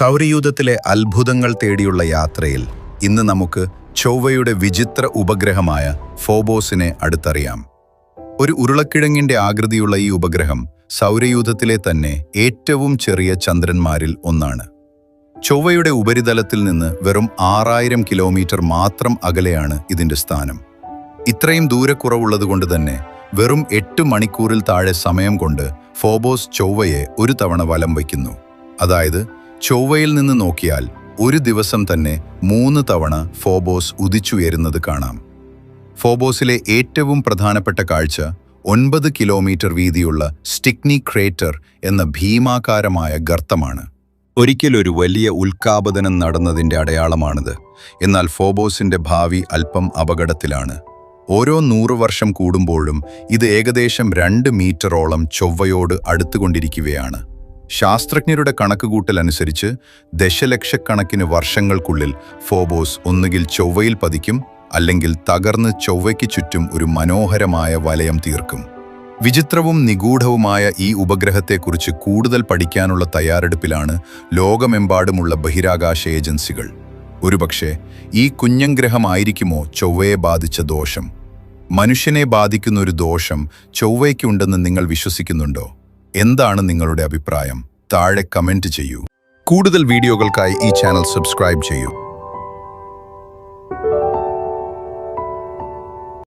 സൗരയൂഥത്തിലെ അത്ഭുതങ്ങൾ തേടിയുള്ള യാത്രയിൽ ഇന്ന് നമുക്ക് ചൊവ്വയുടെ വിചിത്ര ഉപഗ്രഹമായ ഫോബോസിനെ അടുത്തറിയാം. ഒരു ഉരുളക്കിഴങ്ങിന്റെ ആകൃതിയുള്ള ഈ ഉപഗ്രഹം സൗരയൂഥത്തിലെ തന്നെ ഏറ്റവും ചെറിയ ചന്ദ്രന്മാരിൽ ഒന്നാണ്. ചൊവ്വയുടെ ഉപരിതലത്തിൽ നിന്ന് വെറും 6000 കിലോമീറ്റർ മാത്രം അകലെയാണ് ഇതിന്റെ സ്ഥാനം. ഇത്രയും ദൂരക്കുറവുള്ളതുകൊണ്ട് തന്നെ വെറും 8 മണിക്കൂറിൽ താഴെ സമയം കൊണ്ട് ഫോബോസ് ചൊവ്വയെ ഒരു തവണ വലം വയ്ക്കുന്നു. അതായത് ചൊവ്വയിൽ നിന്ന് നോക്കിയാൽ ഒരു ദിവസം തന്നെ 3 തവണ ഫോബോസ് ഉദിച്ചുയരുന്നത് കാണാം. ഫോബോസിലെ ഏറ്റവും പ്രധാനപ്പെട്ട കാഴ്ച 9 കിലോമീറ്റർ വീതിയുള്ള സ്റ്റിഗ്നി ക്രേറ്റർ എന്ന ഭീമാകാരമായ ഗർത്തമാണ്. ഒരിക്കലൊരു വലിയ ഉൽക്കാപതനം നടന്നതിന്റെ അടയാളമാണിത്. എന്നാൽ ഫോബോസിന്റെ ഭാവി അല്പം അപകടത്തിലാണ്. ഓരോ 100 വർഷം കൂടുമ്പോഴും ഇത് ഏകദേശം 2 മീറ്ററോളം ചൊവ്വയോട് അടുത്തുകൊണ്ടിരിക്കുകയാണ്. ശാസ്ത്രജ്ഞരുടെ കണക്കുകൂട്ടലനുസരിച്ച് ദശലക്ഷക്കണക്കിന് വർഷങ്ങൾക്കുള്ളിൽ ഫോബോസ് ഒന്നുകിൽ ചൊവ്വയിൽ പതിക്കും, അല്ലെങ്കിൽ തകർന്ന് ചൊവ്വയ്ക്ക് ചുറ്റും ഒരു മനോഹരമായ വലയം തീർക്കും. വിചിത്രവും നിഗൂഢവുമായ ഈ ഉപഗ്രഹത്തെക്കുറിച്ച് കൂടുതൽ പഠിക്കാനുള്ള തയ്യാറെടുപ്പിലാണ് ലോകമെമ്പാടുമുള്ള ബഹിരാകാശ ഏജൻസികൾ. ഒരുപക്ഷെ ഈ കുഞ്ഞൻഗ്രഹമായിരിക്കുമോ ചൊവ്വയെ ബാധിച്ച ദോഷം? മനുഷ്യനെ ബാധിക്കുന്ന ഒരു ദോഷം ചൊവ്വയ്ക്കുണ്ടെന്ന് നിങ്ങൾ വിശ്വസിക്കുന്നുണ്ടോ? എന്താണ് നിങ്ങളുടെ അഭിപ്രായം? താഴെ കമന്റ് ചെയ്യൂ. കൂടുതൽ വീഡിയോകൾക്കായി ഈ ചാനൽ സബ്സ്ക്രൈബ് ചെയ്യൂ.